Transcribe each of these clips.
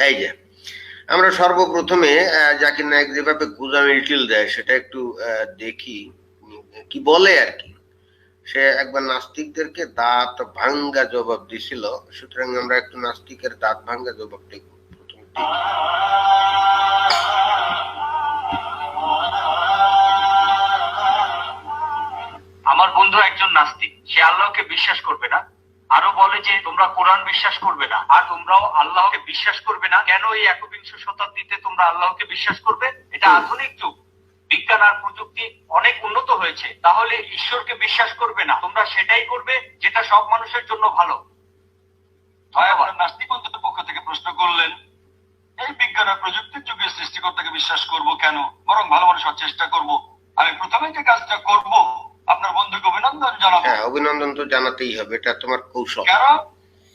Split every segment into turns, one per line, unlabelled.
এই যে আমরা সর্বপ্রথমে জাকির নায়েক যেভাবে গুজামিল দেয় সেটা একটু দেখি কি বলে আর কি। সে একবার নাস্তিকদেরকে দাঁত ভাঙ্গা জবাব দিছিল, সুতরাং আমরা একটু নাস্তিকের দাঁত ভাঙ্গা জবাবটা প্রথমে দেখি।
আমার বন্ধু একজন নাস্তিক, সে আল্লাহকে বিশ্বাস করবে না, আরো বলে যে তোমরা কোরআন বিশ্বাস করবে না আর তোমরাও আল্লাহকে বিশ্বাস করবে না। কেন এই একবিংশ শতাব্দীতে তোমরা আল্লাহকে বিশ্বাস করবে? এটা আধুনিক যুগ, বিজ্ঞান আর প্রযুক্তি অনেক উন্নত হয়েছে, তাহলে ঈশ্বরকে বিশ্বাস করবে না, তোমরা সেটাই করবে যেটা সব মানুষের জন্য ভালো। নাস্তিক বন্ধুদের পক্ষ থেকে প্রশ্ন করলেন, এই বিজ্ঞান আর প্রযুক্তির যুগে সৃষ্টিকর্তাকে বিশ্বাস করব কেন, বরং ভালো মানুষ হওয়ার চেষ্টা করব। আমি প্রথমে যে কাজটা করব, আপনার বন্ধুকে অভিনন্দন জানাবো।
হ্যাঁ, অভিনন্দন তো জানাতেই হবে, এটা তোমার কৌশল।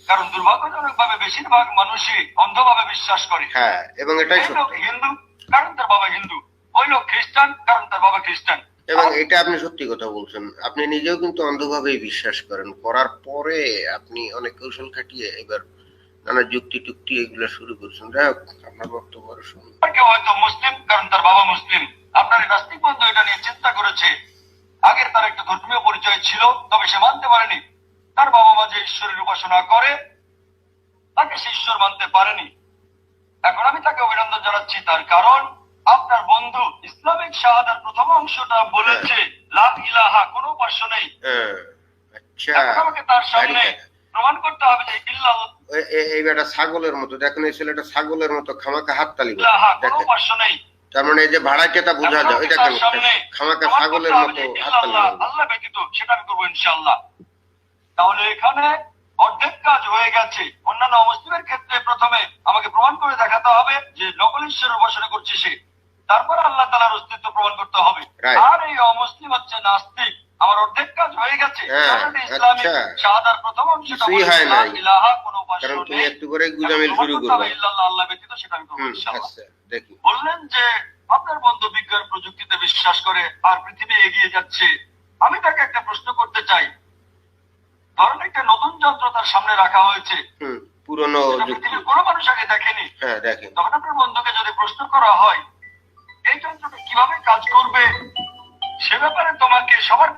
কারণ দুর্ভাগ্যজনক ভাবে বেশিরভাগ মানুষই অন্ধভাবে বিশ্বাস করে।
হ্যাঁ, এবং এটাই সত্যি।
হিন্দু কারণ তার বাবা হিন্দু, ওই লোক খ্রিস্টান কারণ তার বাবা খ্রিস্টান।
এবং এটা আপনি সত্যি কথা বলছেন, আপনি নিজেও কিন্তু অন্ধভাবেই বিশ্বাস করেন, করার পরে আপনি অনেক কৌশল খাটিয়ে এবার নানা যুক্তি টুক্তি এগুলো শুরু করছেন। যাই হোক, আপনার বক্তব্য শুনুন।
কেউ হয়তো মুসলিম কারণ তার বাবা মুসলিম। আপনার এই নাস্তিক বন্ধু এটা নিয়ে চিন্তা করেছে, আগে তার একটা ধর্মীয় পরিচয় ছিল, তবে সে মানতে পারেনি তার বাবা মা যে ঈশ্বরের উপাসনা করে তাকে সে ঈশ্বর মানতে পারেনি। এখন আমি তাকে অভিনন্দন জানাচ্ছি, তার কারণ আপনার বন্ধু ইসলামিক শাহাদার প্রথম অংশটা বলেছে লা ইলাহা, কোনো উপাস্য নেই।
আচ্ছা,
আমাকে তার সামনে প্রমাণ করতে হবে যে ইল্লাল্লাহ,
এই বেটা ছাগলের মতো, দেখেন এই ছেলেটা ছাগলের মতো খামাকা হাততালি করে,
কোনো উপাস্য নেই।
তার মানে এই যে ভাড়া কেতা বোঝা যায়, ওই দেখেন খামাকা ছাগলের মতো হাততালি করে।
আল্লাহ ব্যতীত সেটা আমি করবো ইনশাআল্লাহ। তাহলে এখানে অর্ধেক কাজ হয়ে গেছে। অন্যান্য অমুসলিমের ক্ষেত্রে প্রথমে আমাকে প্রমাণ করে দেখাতে হবে যে নকল ঈশ্বরের উপাসনা করছে সে, তারপর আল্লাহ তাআলার অস্তিত্ব প্রমাণ করতে হবে। আর এই অমুসলিম হচ্ছে নাস্তিক, আমার অর্ধেক কাজ হয়ে গেছে। ইসলামিক শাহাদার প্রথম অংশটা লা ইলাহা, কোনো উপাস্য নেই,
একটু করে গুজামিল শুরু করবে
ইল্লাল্লাহ, আল্লাহ ব্যতীত সেটা আমি করব ইনশাআল্লাহ।
দেখি
বললেন যে আপনার বন্ধু বিজ্ঞান প্রযুক্তিতে বিশ্বাস করে আর পৃথিবী এগিয়ে যাচ্ছে। আমি তাকে একটা প্রশ্ন করতে চাই। ধরেন একটা নতুন যন্ত্র তার সামনে রাখা হয়েছে,
পুরনো
পৃথিবীর কোনো মানুষ আগে দেখেনি।
হ্যাঁ, দেখেন।
তখন আপনার বন্ধুকে যদি প্রশ্ন করা হয় এই যন্ত্রটা কিভাবে কাজ করবে, সে ব্যাপারে তোমাকে সবার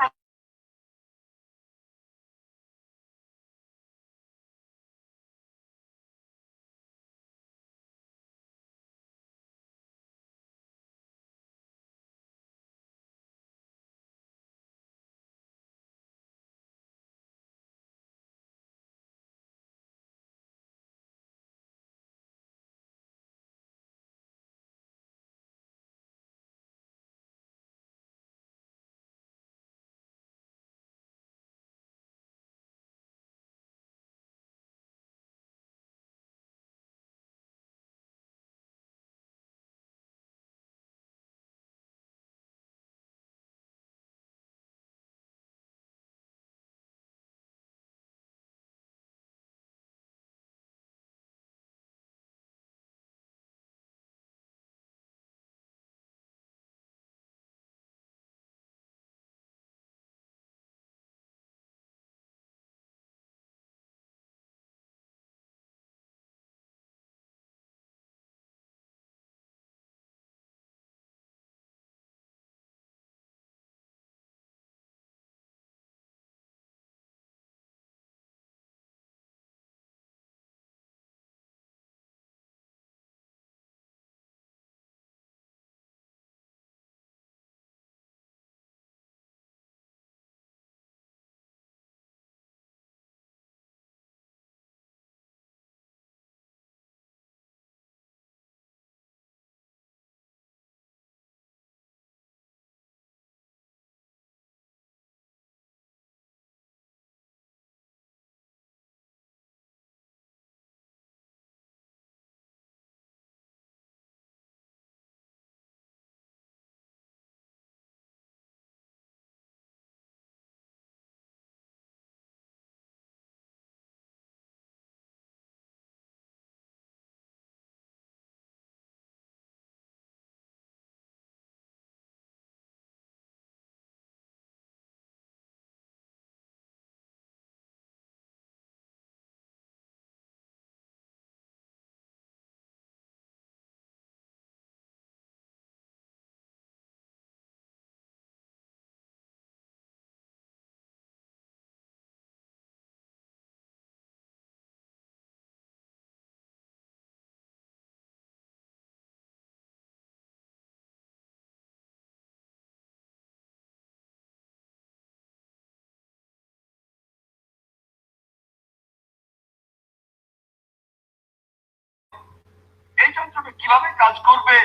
পবিত্রকে কিভাবে কাজ করবে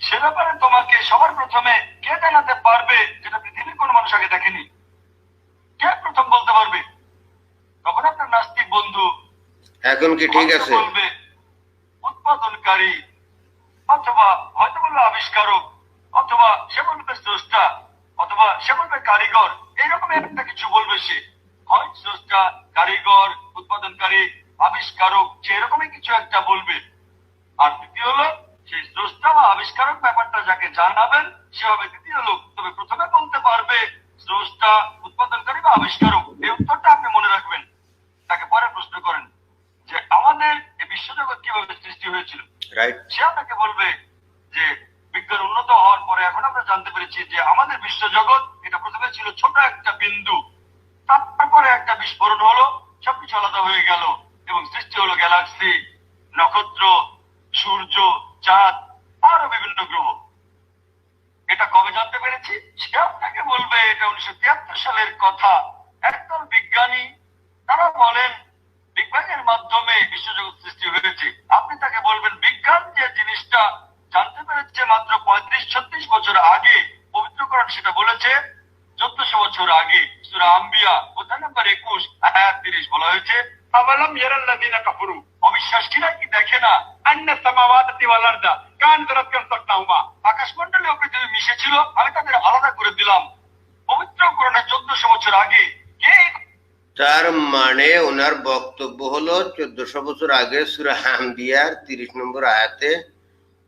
সে ব্যাপারে তোমাকে সবার প্রথমে কে জানাতে পারবে, যেটা পৃথিবীর কোনো মানুষ আগে দেখেনি? কে প্রথম বলতে পারবে? তখন আপনার নাস্তিক বন্ধু
এখন কি ঠিক আছে?
বলবে উৎপাদনকারী, অথবা হয়তো বলবে আবিষ্কারক, অথবা সে বলবে স্রষ্টা, অথবা সে বলবে কারিগর। এইরকম একটা কিছু বলবে সে, হয় স্রষ্টা, কারিগর, উৎপাদনকারী, আবিষ্কারক, সে এরকমই কিছু একটা বলবে। আর দ্বিতীয় হলো সেই স্রষ্টা বা আবিষ্কারক ব্যাপারটা যাকে জানাবেন সে হবে দ্বিতীয় লোক। তবে প্রথমে বলতে পারবে স্রষ্টা, উৎপাদনকারী বা আবিষ্কারক। এই উত্তরটা আপনি মনে রাখবেন। তাকে পরে প্রশ্ন করেন যে আমাদের এই বিশ্বজগৎ কিভাবে সৃষ্টি হয়েছিল,
রাইট।
সে আপনাকে বলবে যে বিজ্ঞান উন্নত হওয়ার পরে এখন আমরা জানতে পেরেছি যে আমাদের বিশ্বজগৎ এটা প্রথমে ছিল ছোট একটা বিন্দু, তারপরে একটা বিস্ফোরণ হলো, সবকিছু আলাদা হয়ে গেল এবং সৃষ্টি হলো গ্যালাক্সি, নক্ষত্র, সূর্য, চাঁদ, আরো বিভিন্ন গ্রহ। এটা কবে জানতে পেরেছি? সে আপনাকে বলবে এটা 1973 সালের কথা। একদল বিজ্ঞানী তারা বলেন বিগ ব্যাং এর মাধ্যমে বিশ্বজগৎ সৃষ্টি হয়েছে। আপনি তাকে বলবেন বিজ্ঞান যে জিনিসটা জানতে পেরেছে মাত্র 35-36 বছর আগে, পবিত্র কোরআন সেটা বলেছে 1400 বছর আগে। সূরা আম্বিয়া অধ্যায় নম্বর 21 আয়াত 30 বলা হয়েছে আওয়ালাম ইয়ারাল্লাযিনা কাফারু, অবিশ্বাসীরা কি দেখে না আন্না সামাওয়াতি ওয়াল আরদা কানাত রাতকান সাকনাহুমা, আকাশমণ্ডলী ও পৃথিবী মিশেছিল, আমি তাদের আলাদা করে দিলাম। পবিত্র কোরআনে 1400 বছর আগে কে?
তার মানে ওনার বক্তব্য হলো 1400 বছর আগে সূরা আম্বিয়ার 30 নম্বর আয়াতে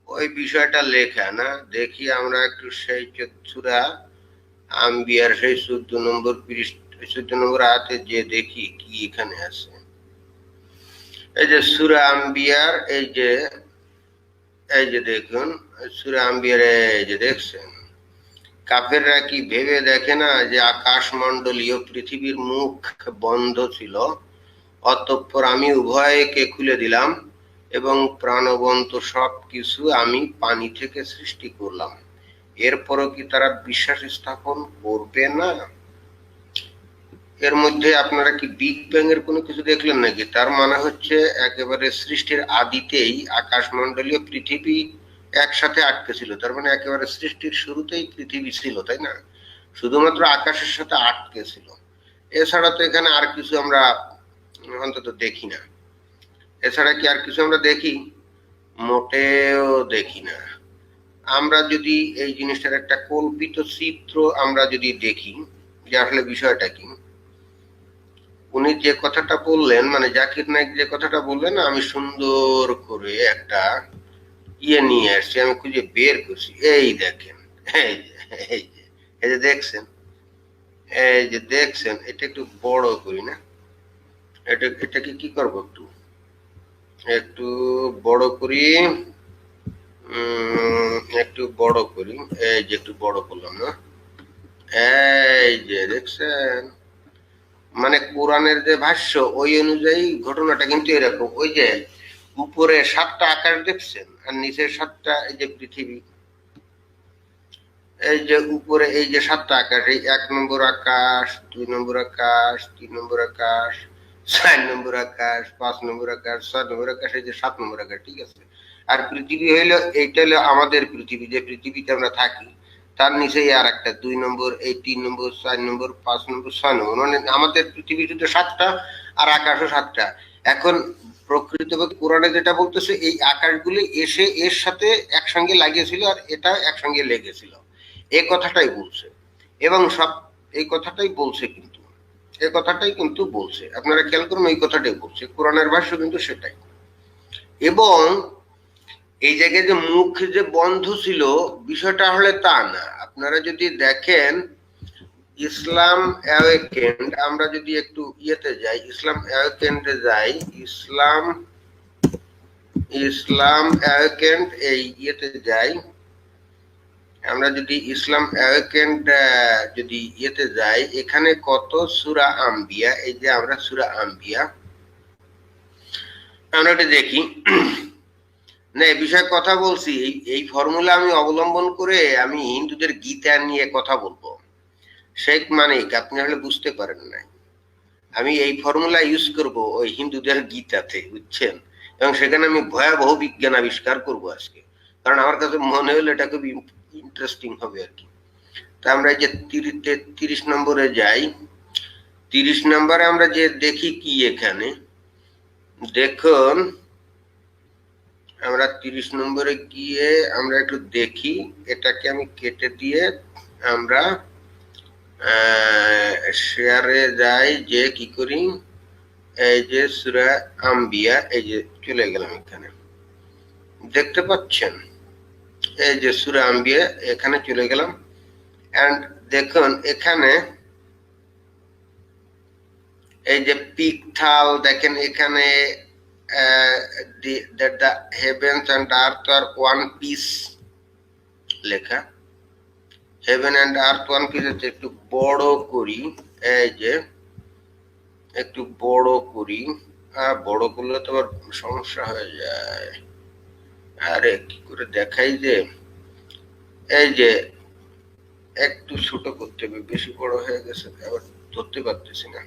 ওই বিষয়টা লেখা না। দেখি আমরা একটু সেই সূরা আম্বিয়ার সেই 14 নম্বর আয়াতে যে দেখি কি এখানে আছে। এই যে সূরা আম্বিয়ার এই যে দেখুন সূরা আম্বিয়ার, এই যে দেখছেন, কাফেররা কি ভেবে দেখে না যে আকাশমণ্ডলীয় পৃথিবীর মুখ বন্ধ ছিল, অতঃপর আমি উভয়কে খুলে দিলাম এবং প্রাণবন্ত সবকিছু আমি পানি থেকে সৃষ্টি করলাম। এরপরও কি তারা বিশ্বাস স্থাপন করবে না? এর মধ্যে আপনারা কি বিগ ব্যাং এর কোনো কিছু দেখলেন নাকি? তার মানে হচ্ছে একেবারে সৃষ্টির আদিতেই আকাশমণ্ডলীয় পৃথিবী একসাথে আটকে ছিল। তার মানে একেবারে সৃষ্টির শুরুতেই পৃথিবী ছিল, তাই না? শুধুমাত্র আকাশের সাথে আটকে ছিল। এছাড়া তো এখানে আর কিছু আমরা অন্তত দেখি না। এছাড়া কি আর কিছু আমরা দেখি? মোটেও দেখি না। আমরা যদি এই জিনিসটার একটা কল্পিত চিত্র আমরা যদি দেখি যে আসলে বিষয়টা কি, উনি যে কথাটা বললেন, মানে জাকির নায়েক যে কথাটা বললেন, আমি সুন্দর করে একটা নিয়ে আসছি, আমি খুঁজে বের করছি। এই দেখেন, এই যে দেখছেন, এটা একটু বড় করি না? এটাকে কি করবো, একটু বড় করি, একটু বড় করি। এই যে একটু বড় করলাম না? এই যে দেখছেন, মানে কোরআনের যে ভাষ্য ওই অনুযায়ী ঘটনাটা কিন্তু এরকম। ওই যে উপরে 7টা আকাশ দেখছেন আর নিচের 7টা এই যে পৃথিবী। এই যে উপরে এই যে 7টা আকাশ, এই 1 নম্বর আকাশ, 2 নম্বর আকাশ, 3 নম্বর আকাশ, 4 নম্বর আকাশ, 5 নম্বর আকাশ, 6 নম্বর আকাশ, এই যে 7 নম্বর আকাশ, ঠিক আছে? আর পৃথিবী হইলো, এইটা হলো আমাদের পৃথিবী, যে পৃথিবীতে আমরা থাকি। তার নিচেই আর একটা 2 নম্বর, এই 3 নম্বর, 4 নম্বর, 5 নম্বর, 6 নম্বর, মানে আমাদের পৃথিবী শুধু 7টা আর আকাশও 7টা। এখন প্রকৃতপক্ষে কোরআনে যেটা বলতেছে, এই আকাশগুলি এসে এর সাথে একসঙ্গে লাগিয়েছিল আর এটা একসঙ্গে লেগেছিল, এই কথাটাই বলছে। এবং সব এই কথাটাই বলছে, কিন্তু এই কথাটাই কিন্তু বলছে, আপনারা খেয়াল করুন, এই কথাটাই বলছে কোরআনের ভাষ্য কিন্তু সেটাই। এবং এই জায়গায় যে মুখ যে বন্ধ ছিল, বিষয়টা হলে তা না। আপনারা যদি দেখেন ইসলাম অ্যাওয়েকেন্ড, আমরা যদি একটু ইয়েতে যাই, ইসলাম অ্যাওয়েকেন্ডে যাই, ইসলাম অ্যাওয়েকেন্ড এই ইয়েতে যাই, আমরা যদি ইসলাম অ্যাওয়েকেন্ড যদি ইয়েতে যাই, এখানে কত সূরা আম্বিয়া, এই যে আমরা সূরা আম্বিয়া আমরা এটা দেখি না, এই বিষয়ে কথা বলছি। এই ফর্মুলা আমি অবলম্বন করে আমি হিন্দুদের গীতা নিয়ে কথা বলবো। শেখ মানিক, আপনি হলে বুঝতে পারেন নাই, আমি এই ফর্মুলা ইউজ করব ওই হিন্দুদের গীতাতে, বুঝছেন? এবং সেখানে আমি ভয়াবহ বিজ্ঞান আবিষ্কার করব আজকে, কারণ আমার কাছে মনে হলো এটা খুব ইন্টারেস্টিং হবে আর কি। তা আমরা এই যে 30 নম্বরে যাই। 30 নম্বরে আমরা যে দেখি কি এখানে দেখুন, আমরা 30 নম্বরে গিয়ে আমরা একটু দেখি, এটাকে আমি কেটে দিয়ে আমরা শেয়ারে যাই, যে কি করি, এই যে সূরা আম্বিয়া, এই যে চলে গেলাম এখানে, দেখতে পাচ্ছেন এই যে সূরা আম্বিয়া, এখানে চলে গেলাম। এন্ড দেখুন এখানে এই যে পিকথাল, দেখেন এখানে that the heavens and earth are one piece লেখা। Heaven and earth one piece, একটু বড় করি, এই যে একটু বড় করি, বড় করলে তো আবার সমস্যা হয়ে যায়। আরে কি করে দেখাই যে, এই যে একটু ছোট করতে হবে, বেশি বড় হয়ে গেছে আবার ধরতে পারতেছি না।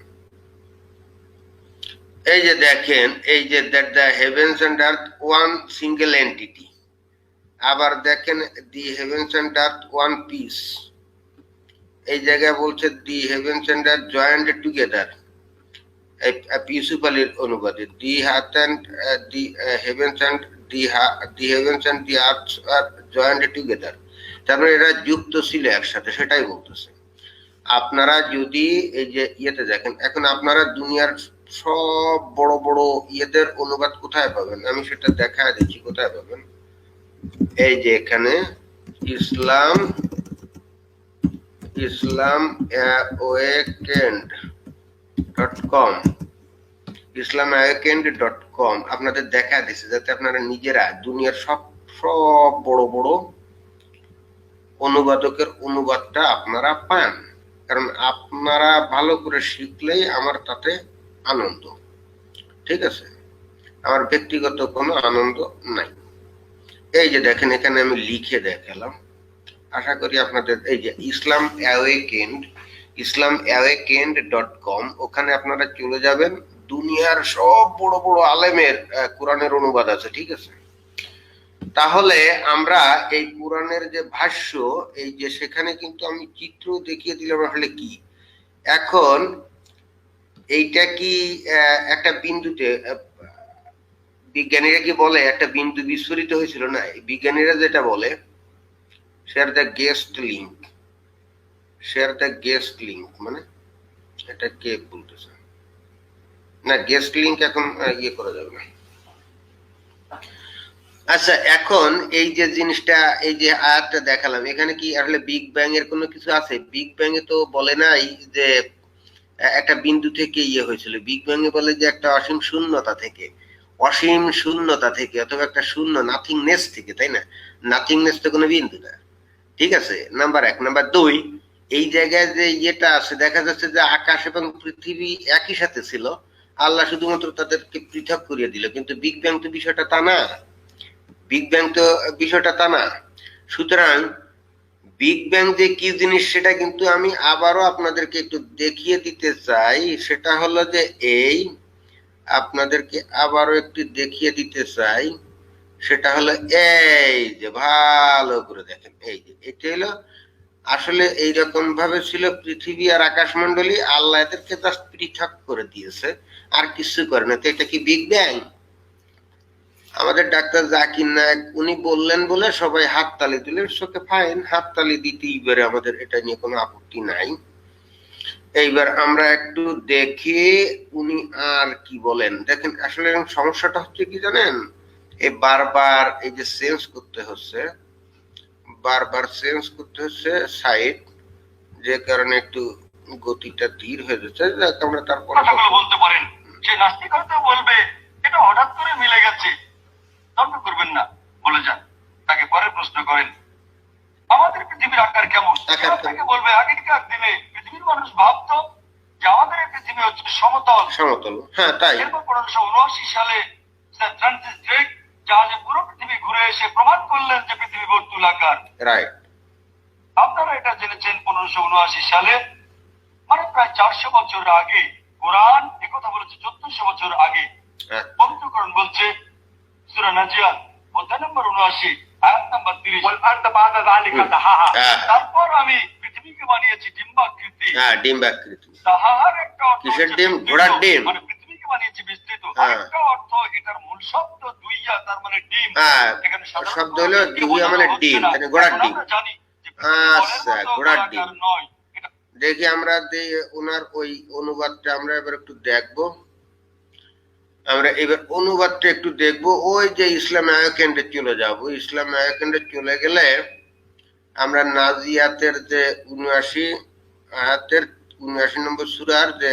এই যে দেখেন, এই যে that the heavens and earth one single entity, আবার দেখেন the heavens and earth one piece, এই জায়গায় বলছে the heavens and earth joint together, পিউসুপালির অনুবাদে the earth and the heavens and the heavens and the earth আর joint together, তারপরে এরা যুক্ত ছিল একসাথে, সেটাই বলতেছে। আপনারা যদি এই যে ইয়েতে দেখেন, এখন আপনারা দুনিয়ার সব বড় বড় ইয়েদের অনুবাদ কোথায় পাবেন, আমি সেটা দেখা দিচ্ছি কোথায় পাবেন। এই যে এখানে ইসলাম awakened.com, islamowakened.com আপনাদের দেখা দিচ্ছে, যাতে আপনারা নিজেরা দুনিয়ার সব সব বড় বড় অনুবাদকের অনুবাদটা আপনারা পান, কারণ আপনারা ভালো করে শিখলেই আমার তাতে আনন্দ, ঠিক আছে, আমার ব্যক্তিগত কোনো আনন্দ নাই। এই যে দেখেন এখানে আমি লিখে দেখালাম, আশা করি আপনাদের, এই যে islamowakened.com, ওখানে আপনারা চলে যাবেন, দুনিয়ার সব বড় বড় আলেমের কোরআনের অনুবাদ আছে, ঠিক আছে। তাহলে আমরা এই কোরআনের যে ভাষ্য, এই যে সেখানে কিন্তু আমি চিত্র দেখিয়ে দিলাম আসলে কি। এখন এইটা কি একটা বিন্দুতে, বিজ্ঞানীরা কি বলে একটা বিন্দু বিস্ফোরিত হয়েছিল না, বিজ্ঞানীরা যেটা বলে শেয়ার দ্য গেস্ট লিঙ্ক, মানে এটা কে বলতেছে না, গেস্ট লিঙ্ক এখন ইয়ে করা যাবে না। আচ্ছা, এখন এই যে জিনিসটা, এই যে আয়াতটা দেখালাম, এখানে কি আসলে বিগ ব্যাং এর কোনো কিছু আছে? বিগ ব্যাং এ তো বলে নাই যে একটা বিন্দু থেকে ইয়ে হয়েছিল, বিগ ব্যাং এ বলে যে একটা অসীম শূন্যতা থেকে অথবা একটা শূন্য নাথিংনেস থেকে, তাই না? নাথিংনেস তো কোনো বিন্দু না, ঠিক আছে, নাম্বার 1। নাম্বার 2, এই জায়গায় যে ইয়েটা আছে, দেখা যাচ্ছে যে আকাশ এবং পৃথিবী একই সাথে ছিল, আল্লাহ শুধুমাত্র তাদেরকে পৃথক করিয়ে দিল, কিন্তু বিগ ব্যাং তো বিষয়টা তা না। সুতরাং বিগ ব্যাং যে কি জিনিস সেটা কিন্তু আমি আবারও আপনাদেরকে একটু দেখিয়ে দিতে চাই, সেটা হলো যে এই, আপনাদেরকে আবারও একটু দেখিয়ে দিতে চাই, সেটা হলো এই যে, ভালো করে দেখেন, এই যে এটা হলো আসলে এইরকম ভাবে ছিল পৃথিবী আর আকাশমণ্ডলী, আল্লাহ এদেরকে জাস্ট পৃথক করে দিয়েছে, আর কিছু করে না। তো এটা কি বিগ ব্যাং? আমাদের ডাক্তার জাকির নায়েক উনি বললেন বলে সবাই হাততালি দিলেন, সোকে ফাইন, হাততালি দিতেই পারে, আমাদের এটা নিয়ে কোনো আপত্তি নাই। এইবার আমরা একটু দেখি উনি আর কি বলেন। দেখেন আসলে সমস্যাটা হচ্ছে কি জানেন, এই বারবার এই যে চেঞ্জ করতে হচ্ছে সাইড, যে কারণে একটু গতিটা ধীর হয়ে যাচ্ছে। আমরা তারপরে
বলতে পারেন, সে নাস্তিক হয়তো বলবে এটা হঠাৎ করে মিলে গেছে, তর্ক করবেন না, বলে যান, তাকে পরে প্রশ্ন করেন আমাদের পৃথিবীর আকার কেমন, তাকে বলবে আগেকার দিনে পৃথিবীর মানুষ ভাবতো যে আমাদের পৃথিবী হচ্ছে সমতল।
হ্যাঁ তাই।
এরপর 1579 সালে স্যার ফ্রান্সিস ড্রেক জাহাজে পুরো পৃথিবী ঘুরে এসে প্রমাণ করলেন যে পৃথিবী বর্তুলাকার।
রাইট।
আপনারা এটা জেনেছেন 1579 সালে, মানে প্রায় 400 বছর আগে। কোরআন একথা বলেছে 1400 বছর আগে। পবিত্রকরণ বলছে সূরা নাজিয়াত অধ্যায় নম্বর 79 আয়াত নম্বর 30 والارض بعد ذلك دحاها তারপর আমি পৃথিবীকে বানিয়েছি ডিম্বাকৃতি।
হ্যাঁ, ডিম্বাকৃতি।
দাহার একটা অর্থ
কিসের
হচ্ছে
ডিম?
বিস্তৃত,
ঘোড়ার ডিম।
মানে পৃথিবীকে বানিয়েছি বিস্তৃত।
হ্যাঁ।
আরেকটা অর্থ এটার মূল শব্দ দুইয়া, তার মানে ডিম।
হ্যাঁ,
এখানে সাধারণত
শব্দ হলো
ডিমকে
দুইয়া মানে
বোঝানো
ডিম,
হচ্ছে না।
মানে ঘোড়ার
এখন
ডিম।
আমরা জানি যে পৃথিবী
আচ্ছা,
বলের মতো
ঘোড়ার
গোলাকার
ডিম।
নয়। এটা
দেখি আমরা ওনার ওই অনুবাদটা আমরা এবার একটু দেখবো। আমরা এবার অনুবাদটা একটু দেখবো। ওই যে ইসলাম আয়াকেন্ডে চলে যাব। ইসলাম আয়াকেন্ডে চলে গেলে আমরা নাজিয়াতের যে 79 আয়াতের 79 নম্বর সূরার যে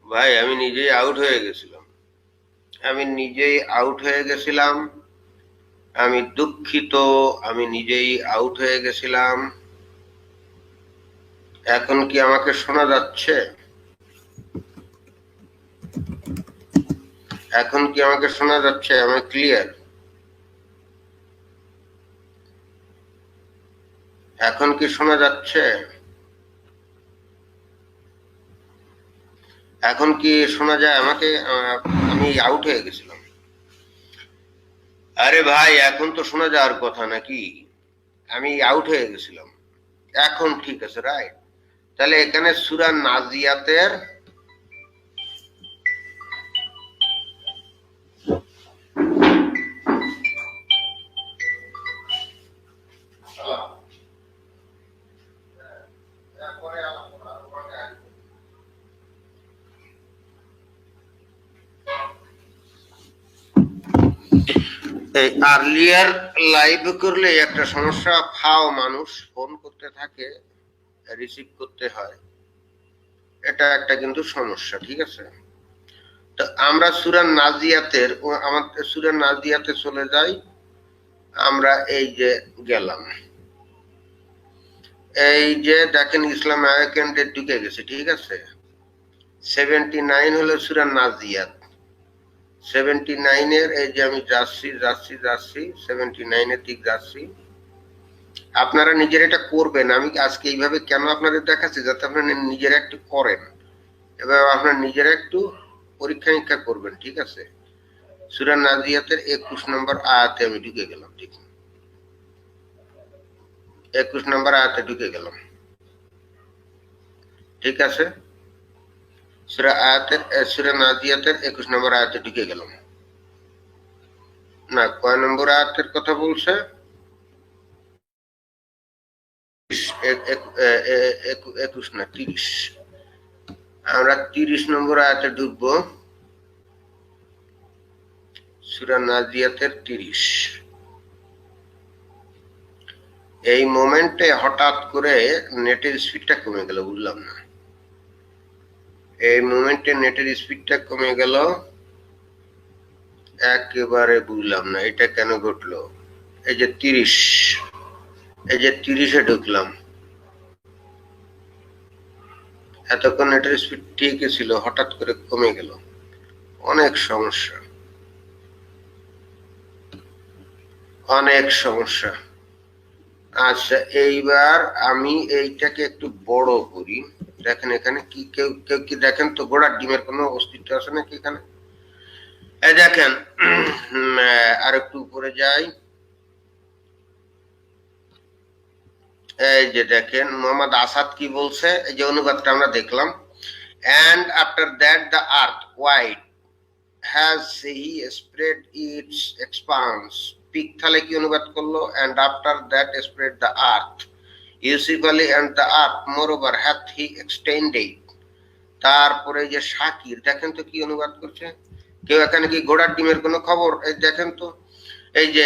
ভাই আমি নিজেই আউট হয়ে গেছিলাম। আমি দুঃখিত, আমি নিজেই আউট হয়ে গেছিলাম। এখন কি আমাকে শোনা যাচ্ছে? আমি ক্লিয়ার? এখন কি শোনা যাচ্ছে? এখন কি শোনা যায় আমাকে? আমি আউট হয়ে গেছিলাম। আরে ভাই, এখন তো শোনা যাওয়ার কথা নাকি? আমি আউট হয়ে গেছিলাম। এখন ঠিক আছে, রাইট? তাহলে এখানে সূরা নাজিয়াতের এই আর্লিয়ার লাইভ করলে একটা সমস্যা, মানুষ ফোন করতে থাকে, রিসিভ করতে হয়, এটা একটা কিন্তু সমস্যা, ঠিক আছে? তো আমরা সূরা নাজিয়াতের আমাদের সূরা নাজিয়াতে চলে যাই। আমরা এই যে গেলাম, এই যে দেখেন ইসলাম আয়াকেন্ডে ঢুকে গেছে, ঠিক আছে? 79 হলো সূরা নাজিয়াত। 79 এর এই যে আমি যাচ্ছি 79 এর দিক যাচ্ছি। আপনারা নিজেরা এটা করবেন। আমি আজকে এইভাবে কেন আপনাদের দেখাচ্ছি, যাতে আপনারা নিজেরা একটু করেন, এবার আপনারা নিজেরা একটু পরীক্ষা নিরীক্ষা করবেন, ঠিক আছে? সূরা নাজিয়াতের 21 নম্বর আয়াতে আমি ঢুকে গেলাম। ঠিক, 21 নম্বর আয়াতে ঢুকে গেলাম, ঠিক আছে? সূরা নাজিয়াতের 21 নম্বর আয়াতে ঢুকে গেলাম। না, কয় নম্বর আয়াতের কথা বলছে? 21 না, 30। আমরা 30 নম্বর আয়াতে ঢুকবো। সূরা নাজিয়াতের 30। এই মোমেন্টে হঠাৎ করে নেটের স্পিডটা কমে গেল, বুঝলাম না। এই মোমেন্টে নেটের স্পিডটা কমে গেল, একেবারে বুঝলাম না এটা কেন ঘটলো। এই যে 30-এ ঢুকলাম, এতক্ষণ নেটের স্পিড ঠিকই ছিল, হঠাৎ করে কমে গেল। অনেক সমস্যা। আচ্ছা, এইবার আমি এইটাকে একটু বড় করি। দেখেন এখানে কি কেউ কি দেখেন তো ঘোড়ার ডিমের কোনো অস্তিত্ব আছে নাকি এখানে? এই দেখেন, আর একটু উপরে যাই। এই যে দেখেন মোহাম্মদ আসাদ কি বলছে, এই যে অনুবাদটা আমরা দেখলাম। And after that the earth wide has he spread its expanse. পিক তাহলে কি অনুবাদ করলো? And after that spread the earth. Yusuf Ali and the earth moreover hath he extended। তারপরে যে শাকির, দেখেন তো কি অনুবাদ করছে কেউ, এখানে কি ঘোড়ার ডিমের কোনো খবর? এই দেখেন তো, এই যে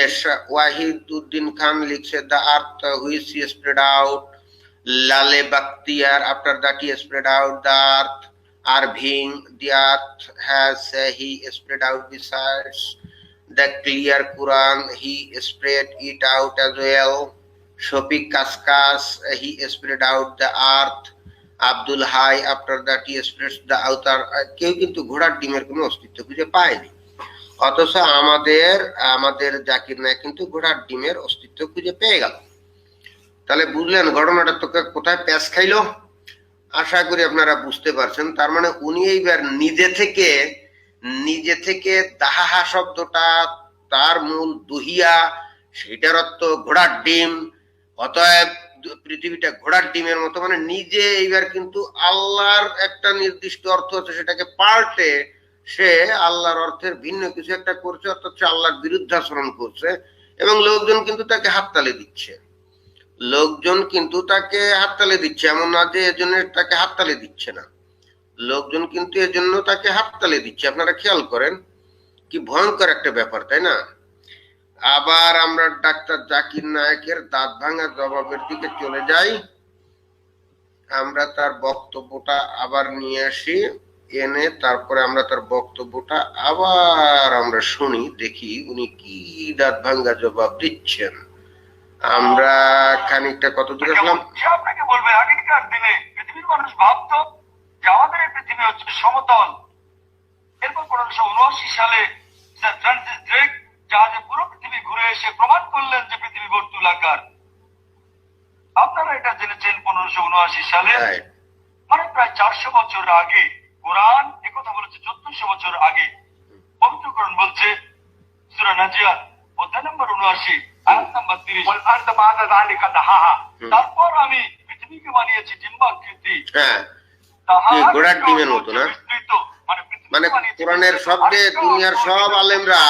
ওয়াহিদ উদ্দিন খান লিখছে the earth which spread out Laleh Bakhtiar after that he spread out the earth Irving the earth has he spread out besides the clear Quran he spread it out as well. Shafiq Kaskas he spread out the earth. Abdul Hai after that he spreads the outer. কেউ কিন্তু ঘোড়ার ডিমের কোনো অস্তিত্ব খুঁজে পায়নি, অথচ আমাদের জাকির নায়ক কিন্তু ঘোড়ার ডিমের অস্তিত্ব খুঁজে পেয়ে গেল। তাহলে বুঝলেন ঘটনাটা তোকে কোথায় প্যাঁচ খাইলো? আশা করি আপনারা বুঝতে পারছেন। তার মানে উনি এইবার নিজে থেকে দাহাহা শব্দটা তার মূল দুহিয়া, সেটার অর্থ ঘোড়ার ডিম, অতএব পৃথিবীটা ঘোড়ার ডিমের মতো, মানে নিজে এইবার কিন্তু আল্লাহর একটা নির্দিষ্ট অর্থ আছে সেটাকে পাল্টে সে আল্লাহর অর্থের ভিন্ন কিছু একটা করছে, অর্থাৎ আল্লাহর বিরুদ্ধাচরণ করছে। এবং লোকজন কিন্তু তাকে হাততালি দিচ্ছে, এমন না যে এজন্য তাকে হাততালি দিচ্ছে না, লোকজন কিন্তু এজন্য তাকে হাততালি দিচ্ছে। আপনারা খেয়াল করেন কি ভয়ঙ্কর একটা ব্যাপার, তাই না? আবার আমরা ডাক্তার জাকির নায়েকের দাঁত ভাঙা জবাবের দিকে চলে যাই। আমরা তার বক্তব্যটা আবার নিয়ে আসি, এনে তারপরে আমরা তার বক্তব্যটা আবার আমরা শুনি, দেখি উনি কি দাঁত ভাঙ্গা জবাব দিচ্ছেন। আমরা খানিকটা কত দূরে আসলাম?
আপনাকে বলবে আগেকার দিনে পৃথিবীর মানুষ ভাবতো যে আমাদের এই পৃথিবী হচ্ছে সমতল। এরপর 1579 সালে স্যার ফ্রান্সিস ড্রেক জাহাজে পুরো পৃথিবী ঘুরে এসে প্রমাণ করলেন যে পৃথিবী বর্তুলাকার। আপনারা এটা জেনেছেন 1579 সালে, মানে প্রায় 400 বছর আগে। কোরআন একথা বলেছে 1400 বছর আগে। পবিত্র কোরআন বলছে সূরা নাজিয়াত অধ্যায় নম্বর 79 আয়াত নম্বর 30, ওয়াল আরদ বা'দা যালিকা দাহাহা। তারপর আমি পৃথিবীকে বানিয়েছি ডিম্বাকৃতি।
ঘোড়ার ডিমের মতো না? মানে কোরআনের শব্দে দুনিয়ার সব আলেমরা,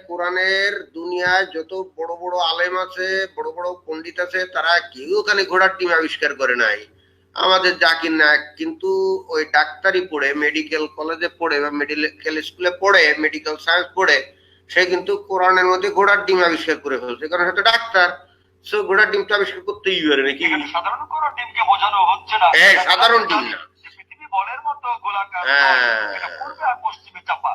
কোরআনের দুনিয়ায় যত বড় বড় আলেম আছে, বড় বড় পণ্ডিত আছে, তারা কেউ ওখানে ঘোড়ার ডিম আবিষ্কার করে নাই। আমাদের জাকির নায়ক কিন্তু ওই ডাক্তারি পড়ে, মেডিকেল কলেজে পড়ে বা মেডিকেল স্কুলে পড়ে, মেডিকেল সায়েন্স পড়ে, সে কিন্তু কোরআনের মধ্যে ঘোড়ার ডিম আবিষ্কার করে ফেলছে, কারণ সে তো ডাক্তার। সো ঘোড়ার ডিমটা আবিষ্কার করতেই পারে নাকি?
সাধারণ কোনো ডিমকে বোঝানো হচ্ছে না,
সাধারণ ডিম না,
পৃথিবী বলের মতো গোলাকার, এটা পূর্বে আর পশ্চিমে চাপা।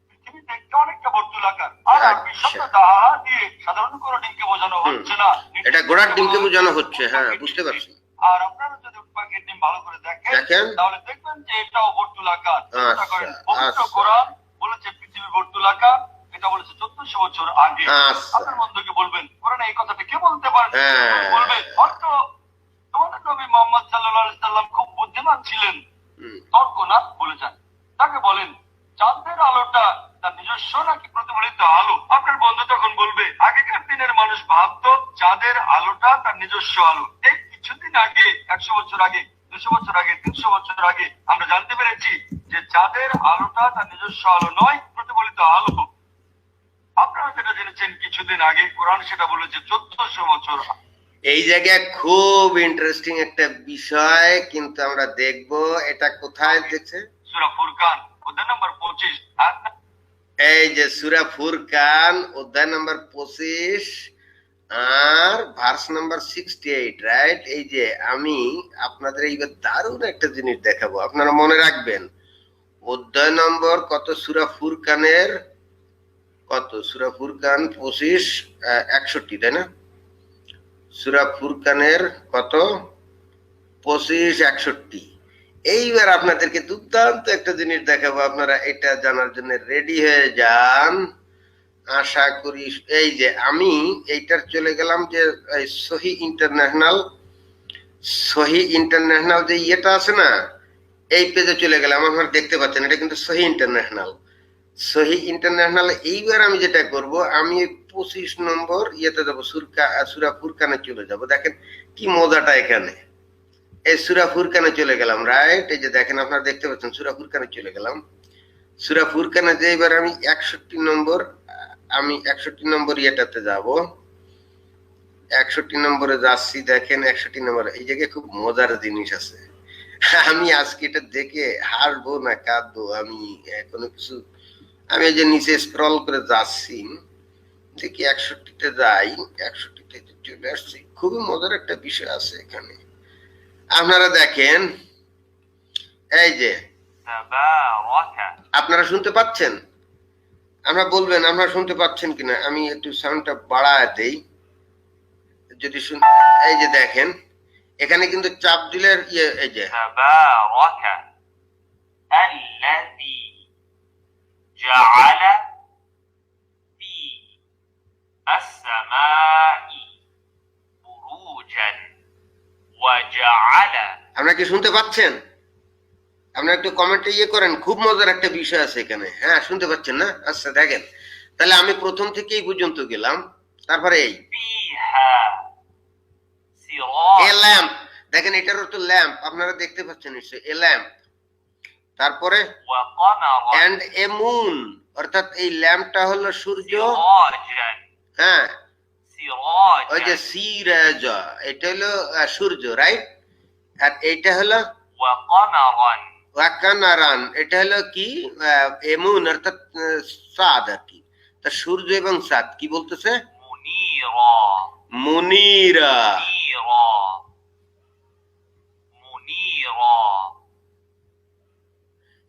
পৃথিবী দেখতে অনেকটা বর্তুলাকার, আর বিশ্বটা দাহা দিয়ে সাধারণ কোনো ডিমকে বোঝানো হচ্ছে না,
এটা ঘোড়ার ডিমকে বোঝানো হচ্ছে। হ্যাঁ, বুঝতে পারছি।
আর আপনারা যদি উটপাখির ডিম ভালো করে দেখেন তাহলে দেখবেন যে এটাও বর্তুলাকার। চিন্তা করেন, পবিত্র কোরআন বলেছে পৃথিবী বর্তুলাকার, এটা বলেছে 1400 বছর আগে। আপনার বন্ধুকে বলবেন কোরআনে এই কথাটা কে বলতে পারেন? বলবে হয়তো তোমাদের নবী মুহাম্মদ সাল্লাল্লাহু আলাইহি সাল্লাম খুব বুদ্ধিমান ছিলেন, তর্ক না বলে যান। তাকে বলেন চাঁদের আলোটা তার নিজস্ব নাকি প্রতিফলিত আলো? আপনার বন্ধু তখন বলবে আগেকার দিনের মানুষ ভাবতো চাঁদের আলোটা তার নিজস্ব আলো। এই কিছুদিন আগে, 100 বছর আগে, 200 বছর আগে, 300 বছর আগে আমরা জানতে পেরেছি যে চাঁদের আলোটা তার নিজস্ব আলো নয়, প্রতিফলিত আলো। আপনারা যেটা জেনেছেন কিছুদিন আগে, কোরআন সেটা বলেছে 1400 বছর।
এই জায়গায় খুব ইন্টারেস্টিং একটা বিষয় কিন্তু আমরা দেখব, এটা কোথায় দেখছে?
সূরা ফুরকান অধ্যায় নম্বর 25।
এই যে সূরা ফুরকান অধ্যায় নম্বর 25 আর ভার্স নাম্বার 68, রাইট? এই যে আমি আপনাদের এইবার দারুণ একটা জিনিস দেখাবো, আপনারা মনে রাখবেন। অধ্যায় নম্বর কত সূরা ফুরকানের? কত? সূরা ফুরকান 25 61, তাই না? সূরা ফুরকানের কত? 25 61। এইবার আপনাদেরকে দুর্দান্ত একটা জিনিস দেখাবো, আপনারা এটা জানার জন্য রেডি হয়ে যান আশা করি। এই যে আমি এইটার চলে গেলাম যে সহি ইন্টারন্যাশনাল যে ইয়েটা আছে না, এই পেজে চলে গেলাম। আপনারা দেখতে পাচ্ছেন এটা কিন্তু সহি ইন্টারন্যাশনাল। এইবার আমি যেটা করব, আমি 25 নম্বর ইয়েতে যাবো, সূরা ফুরকানে চলে যাব। দেখেন কি মজাটা এখানে। এই সূরা ফুরকানে চলে গেলাম, রাইট? এই যে দেখেন, আপনারা দেখতে পাচ্ছেন সূরা ফুরকানে চলে গেলাম। সূরা ফুরকানে যে এবার আমি 61 নম্বর ইয়েটাতে যাব। 61 নম্বরে যাচ্ছি, দেখেন 61 নম্বরে এই জায়গায় খুব মজার জিনিস আছে। আমি আজকে এটা দেখে হাসবো না কাঁদবো আমি কোনো কিছু। আমি এই যে নিচে স্ক্রল করে যাচ্ছি, দেখি 61-তে যাই, 61-তে চলে আসছি। খুবই মজার একটা বিষয় আছে এখানে। আপনারা দেখেন, এই যে আপনারা শুনতে পাচ্ছেন? আমরা বলবেন আপনারা শুনতে পাচ্ছেন কিনা। আমি একটু সাউন্ডটা বাড়ায় দেই যদি এই যে দেখেন এখানে কিন্তু চাপ দিলে ইয়ে, এই যে আপনারা কি শুনতে পাচ্ছেন? আপনারা একটু কমেন্টে ইয়ে করেন। খুব মজার একটা বিষয় আছে এখানে। হ্যাঁ, শুনতে পাচ্ছেন না? আচ্ছা দেখেন, তাহলে আমি প্রথম থেকে এই পর্যন্ত গেলাম, তারপরে এই ল্যাম্প, দেখেন এটার অর্থ ল্যাম্প, আপনারা দেখতে পাচ্ছেন নিশ্চয়ই, এ ল্যাম্প। তারপরে এন্ড এ মুন, অর্থাৎ এই ল্যাম্পটা হলো সূর্য। হ্যাঁ, ওই যে সিরাজা, এটা হলো সূর্য, রাইট? আর এইটা হলো ওয়াকানারান, এটা হলো কি এমুন, অর্থাৎ চাঁদ আর কি। তা সূর্য এবং চাঁদ কি বলতেছে? মুনিরা,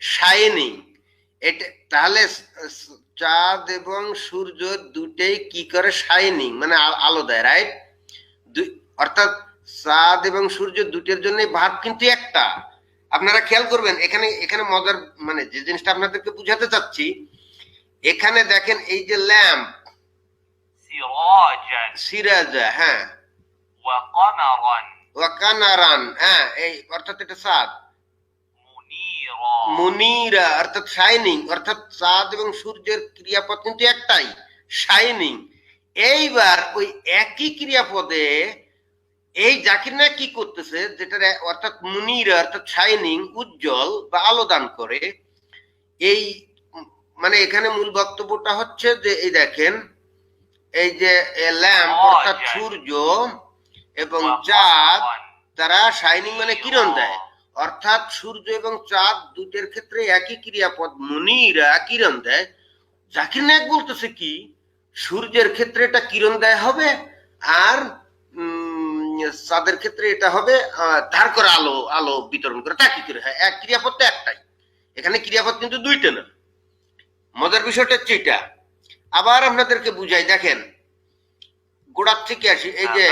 শাইনিং। এটা তাহলে চাঁদ এবং সূর্য দুটেই কি করে? শাইনিং, মানে আলো দেয়, রাইট? অর্থাৎ চাঁদ এবং সূর্য দুটের জন্য ভাব কিন্তু একটা। আপনারা খেয়াল করবেন এখানে, এখানে মজার মানে যে জিনিসটা আপনাদেরকে বুঝাতে চাচ্ছি, এখানে দেখেন এই যে ল্যাম্প, সিরাজা, হ্যাঁ, ওয়াকানারান, হ্যাঁ, এই অর্থাৎ এটা চাঁদ। মুনিরা অর্থাৎ শাইনিং, অর্থাৎ চাঁদ এবং সূর্যের ক্রিয়াপদ কিন্তু একটাই, শাইনিং। এইবার ওই একই ক্রিয়াপদে এই জাকির নায়ক কি করতেছে, যেটা অর্থাৎ মুনিরা অর্থাৎ শাইনিং, উজ্জ্বল বা আলো দান করে। এই মানে এখানে মূল বক্তব্যটা হচ্ছে যে এই দেখেন এই যে ল্যাম্প অর্থাৎ সূর্য এবং চাঁদ, তারা শাইনিং মানে কিরণ দেয়, অর্থাৎ সূর্য এবং চাঁদ দুটের ক্ষেত্রে একই ক্রিয়াপদ, মুনিরা কিরণ দেয়। জাকির নায়ক বলতেছে কি, সূর্যের ক্ষেত্রে এটা কিরণ দেয় হবে, আর চাঁদের ক্ষেত্রে এটা হবে ধার করা আলো, আলো বিতরণ করে। তা কি করে হয়? এক ক্রিয়াপদ তো একটাই, এখানে ক্রিয়াপদ কিন্তু দুইটা না। মজার বিষয়টা হচ্ছে এটা। আবার আপনাদেরকে বুঝাই, দেখেন গোড়ার থেকে আসি, এই যে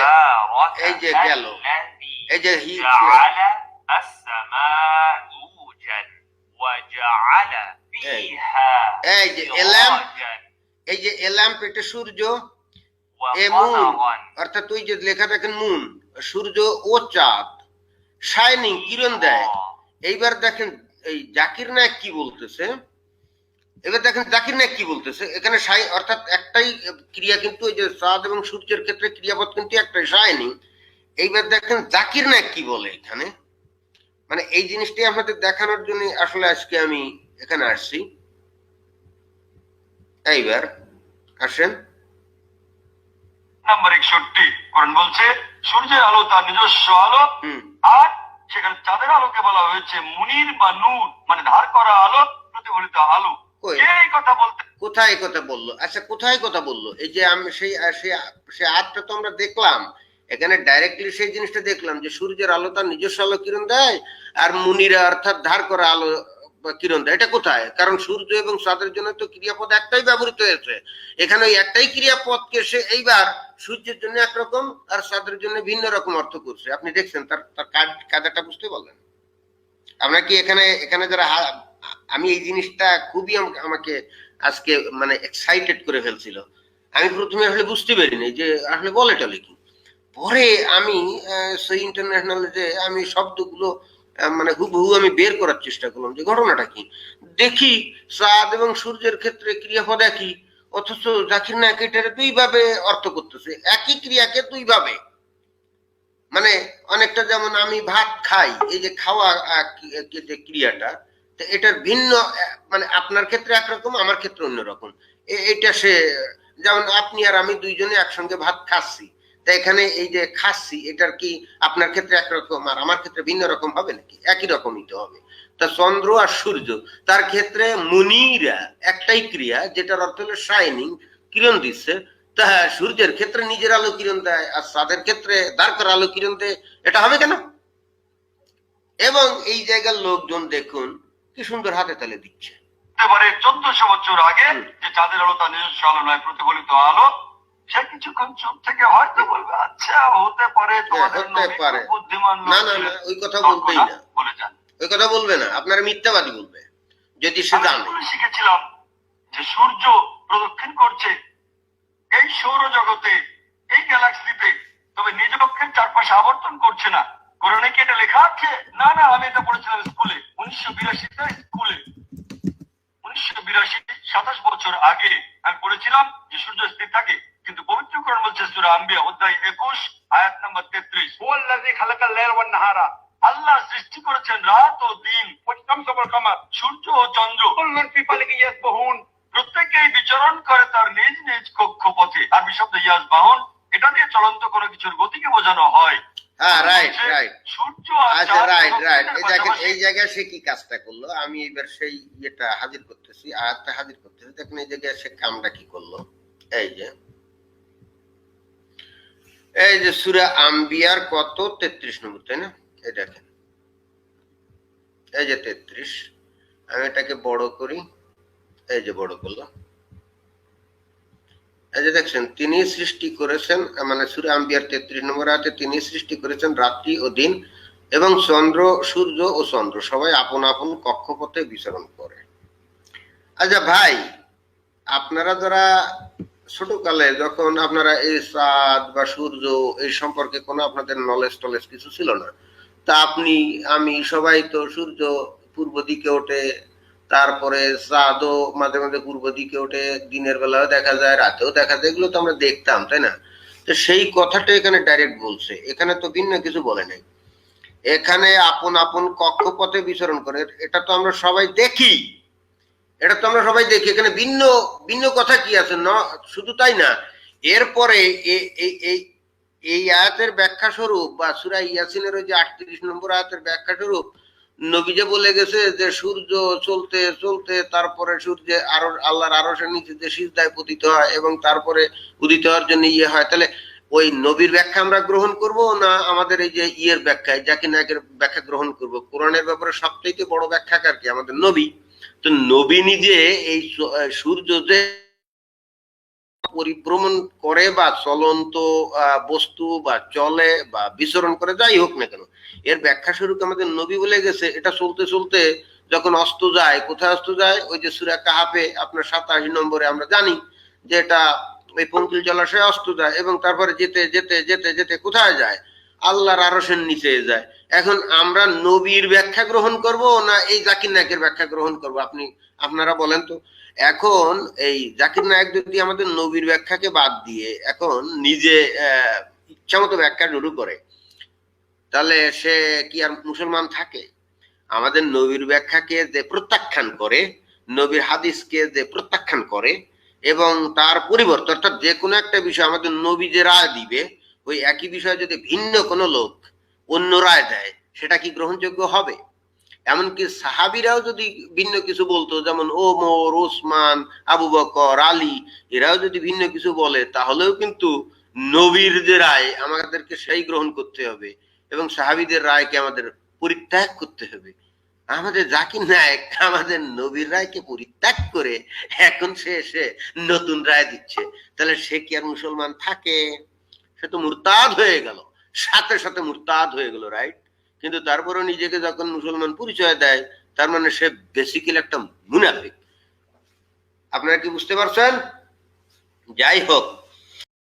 গেল, এই যে এই যে ল্যাম্প, এই যে ল্যাম্প এটা সূর্য, এ মুন অর্থাৎ ওই যে লেখা দেখেন মুন, সূর্য ও চাঁদ, শাইনিং কিরণ দেয়। এইবার দেখেন এই জাকির নায়ক কি বলতেছে, এবার দেখেন জাকির নায়ক কি বলতেছে এখানে, অর্থাৎ একটাই ক্রিয়া কিন্তু ওই যে চাঁদ এবং সূর্যের ক্ষেত্রে ক্রিয়াপদ কিন্তু একটাই, শাইনিং। এইবার দেখেন জাকির নায়ক কি বলে এখানে, মানে এই জিনিসটি আপনাদের দেখানোর জন্য আসলে আজকে আমি এখানে আসছি। এইবার আসেন
নাম্বার 61, কোরআন বলছে সূর্যের আলো তার নিজস্ব আলো, আর সেখানে চাঁদের আলোকে বলা হয়েছে মুনির বা নূর, মানে ধার করা আলো, প্রতিফলিত আলো। এই কথা বলতে
কোথায় কথা বললো? আচ্ছা কোথায় কথা বললো? এই যে আমি সেই আয়াতটা তো আমরা দেখলাম, এখানে ডাইরেক্টলি সেই জিনিসটা দেখলাম যে সূর্যের আলো তার নিজস্ব আলো কিরণ দেয়, আর মুনিরা অর্থাৎ ধার করা আলো কিরণ দেয়। এটা কোথায়? কারণ সূর্য এবং চাঁদের জন্য তো ক্রিয়াপদ একটাই ব্যবহৃত হয়েছে। এখানে ওই একটাই ক্রিয়াপদকে সে এইবার সূর্যের জন্য একরকম আর চাঁদের জন্য ভিন্ন রকম অর্থ করছে। আপনি দেখছেন তার কায়দাটা বুঝতে পারলেন? আমরা কি এখানে যারা, আমি এই জিনিসটা খুবই আমাকে আজকে মানে এক্সাইটেড করে ফেলছিল। আমি প্রথমে আসলে বুঝতে পারিনি যে আসলে বলে টলে কি। পরে আমি সেই ইন্টারন্যাশনাল যে আমি শব্দগুলো মানে হুবহু আমি বের করার চেষ্টা করলাম যে ঘটনাটা কি। দেখি চাঁদ এবং সূর্যের ক্ষেত্রে ক্রিয়াপদ একই, অথচ জাকির নায়ক এটার দুইভাবে অর্থ করতেছে, একই ক্রিয়াকে দুইভাবে। মানে অনেকটা যেমন আমি ভাত খাই, এই যে খাওয়া যে ক্রিয়াটা, এটার ভিন্ন, মানে আপনার ক্ষেত্রে একরকম, আমার ক্ষেত্রে অন্যরকম। এটা সে যেমন আপনি আর আমি দুইজনে একসঙ্গে ভাত খাচ্ছি, তা এখানে এই যে খাচ্ছি, এটার কি আপনার ক্ষেত্রে একরকম আর আমার ক্ষেত্রে ভিন্ন রকম হবে নাকি? একই রকমই তো হবে। তা চন্দ্র আর সূর্য, তার ক্ষেত্রে মুনিরা একটাই ক্রিয়া, যেটার অর্থ হলো শাইনিং, কিরণ দিচ্ছে। তা সূর্যের ক্ষেত্রে নিজের আলো কিরণ দেয়, আর চাঁদের ক্ষেত্রে দাঁড় করা আলো কিরণ দেয়, এটা হবে কেন? এবং এই জায়গার লোকজন দেখুন কি সুন্দর হাতে তালে দিচ্ছে।
এবারে 1400 বছর আগে যে চাঁদের আলো তার নিজস্ব আলো নয়, প্রতিফলিত আলো, সে কিছুক্ষণ চুপ থেকে হয়তো বলবে আচ্ছা হতে পারে, তোমাদের
হতে
নবী
পারে।
খুব বুদ্ধিমান লোক
না না
ছিলেন।
না, ওই কথা বলবেই না,
বলে যান।
ওই কথা বলবে না, আপনার মিথ্যাবাদী বলবে যদি সে
আমি
জানে।
স্কুলে শিখেছিলাম যে সূর্য প্রদক্ষিণ করছে এই সৌরজগতে, এই গ্যালাক্সিতে, তবে নিজ কক্ষের চারপাশে আবর্তন করছে না। কোরআনে কি এটা লেখা আছে? না না, আমি এটা পড়েছিলাম স্কুলে 1982 স্কুলে। 1982, 27 বছর আগে আমি পড়েছিলাম যে সূর্য স্থির থাকে, কিন্তু পবিত্র কোরআন বলছে সূরা আম্বিয়া অধ্যায় 21 আয়াত নাম্বার 33, হুয়াল্লাযী খালাকাল লাইলা ওয়ান নাহারা, আল্লাহ সৃষ্টি করেছেন রাত ও দিন, সূর্য ও চন্দ্র, কুল্লুন ফি ফালাকিন ইয়াসবাহুন, প্রত্যেকেই বিচরণ করে তার নিজ নিজ কক্ষপথে। আরবি শব্দ ইয়াসবাহুন, এটা দিয়ে চলন্ত কোনো কিছুর গতিকে বোঝানো হয়।
হ্যাঁ, রাইট রাইট।
সূর্য
আচ্ছা, রাইট রাইট। এই জায়গায় সে কি কাজটা করলো, আমি এবার সেই ইয়েটা হাজির করতেছি, আয়াতটা হাজির করতেছি। দেখুন এই জায়গায় সে কামটা কি করলো। এই যে সূরা আম্বিয়ার কত 33 নম্বর, তাই না? এই দেখেন, এই যে 33, আমি এটাকে বড় করি, এই যে বড় করলো, এই যে দেখছেন, তিনি সৃষ্টি করেছেন, মানে সূরা আম্বিয়ার 33 নম্বর আয়াতে তিনি সৃষ্টি করেছেন রাত্রি ও দিন, এবং চন্দ্র, সূর্য ও চন্দ্র সবাই আপন আপন কক্ষপথে বিচরণ করে। আচ্ছা ভাই, আপনারা যারা ছোটকালে যখন আপনারা এই চাঁদ বা সূর্য এই সম্পর্কে কোনো আপনাদের নলেজ টলেজ কিছু ছিল না, তা আপনি আমি সবাই তো সূর্য পূর্ব দিকে ওঠে, তারপরে চাঁদও মাঝে মাঝে পূর্ব দিকে ওঠে, দিনের বেলাও দেখা যায়, রাতেও দেখা যায়, এগুলো তো আমরা দেখতাম, তাই না? তো সেই কথাটা এখানে ডাইরেক্ট বলছে, এখানে তো ভিন্ন কিছু বলে নাই। এখানে আপন আপন কক্ষপথে বিচরণ করে, এটা তো আমরা সবাই দেখি, এটা তো আমরা সবাই দেখি, এখানে ভিন্ন ভিন্ন কথা কি আছে? শুধু তাই না, এরপরে এই আয়াতের ব্যাখ্যা স্বরূপ বা সূরা ইয়াসিনের ওই যে 38 নম্বর আয়াতের ব্যাখ্যা স্বরূপ নবী যে বলে গেছে যে সূর্য চলতে চলতে তারপরে সূর্যে আরো আল্লাহর আরশের নিচে যে সিজদায় পতিত হয় এবং তারপরে উদিত হওয়ার জন্য ইয়ে হয়, তাহলে ওই নবীর ব্যাখ্যা আমরা গ্রহণ করব না আমাদের এই যে ইয়ের ব্যাখ্যা, জাকির নায়কের ব্যাখ্যা গ্রহণ করব? কোরআনের ব্যাপারে সবচেয়ে বড় ব্যাখ্যাকার কি? আমাদের নবী। তো নবী নিজে এই সূর্য যে পরিভ্রমণ করে বা চলন্ত বস্তু বা চলে বা বিচরণ করে, যাই হোক না কেন, এর ব্যাখ্যা স্বরূপ আমাদের নবী বলে গেছে এটা চলতে চলতে যখন অস্ত যায়, কোথায় অস্ত যায়? ওই যে সূরা কাহাফে আপনার 87 নম্বরে আমরা জানি যে এটা ওই পঙ্কিল জলাশয়ে অস্ত যায়, এবং তারপরে যেতে যেতে যেতে যেতে কোথায় যায়? আল্লাহর আরশের নিচে যায়। এখন আমরা নবীর ব্যাখ্যা গ্রহণ করব না এই জাকির নায়কের ব্যাখ্যা গ্রহণ করব? আপনারা বলেন তো। এখন এই জাকির নায়ক যদি আমাদের নবীর ব্যাখ্যাকে বাদ দিয়ে এখন নিজে ইচ্ছামতো ব্যাখ্যা শুরু করে, তাহলে সে কি আর মুসলমান থাকে? আমাদের নবীর ব্যাখ্যাকে যে প্রত্যাখ্যান করে, নবীর হাদিসকে যে প্রত্যাখ্যান করে, এবং তার পরিবর্তে অর্থাৎ যে কোনো একটা বিষয় আমাদের নবী যে রায় দিবে, ওই একই বিষয়ে যদি ভিন্ন কোনো লোক অন্য রায় দেয়, সেটা কি গ্রহণযোগ্য হবে? এমনকি সাহাবিরাও যদি ভিন্ন কিছু বলতো, যেমন ওমর, ওসমান, আবু বকর, আলী, এরাও যদি ভিন্ন কিছু বলে, তাহলেও কিন্তু নবীর যে রায় আমাদেরকে সেই গ্রহণ করতে হবে এবং সাহাবিদের রায়কে আমাদের পরিত্যাগ করতে হবে। আমাদের জাকির নায়ক আমাদের নবীর রায়কে পরিত্যাগ করে এখন সে এসে নতুন রায় দিচ্ছে, তাহলে সে কি আর মুসলমান থাকে? সে তো মুরতাদ হয়ে গেল, সাথে সাথে মুরতাদ হয়ে গেল, রাইট? কিন্তু তারপরেও নিজেকে যখন মুসলমান পরিচয় দেয়, তার মানে সে বেসিক্যালি একটা মুনাফিক। আপনারা কি বুঝতে পারছেন? যাই হোক,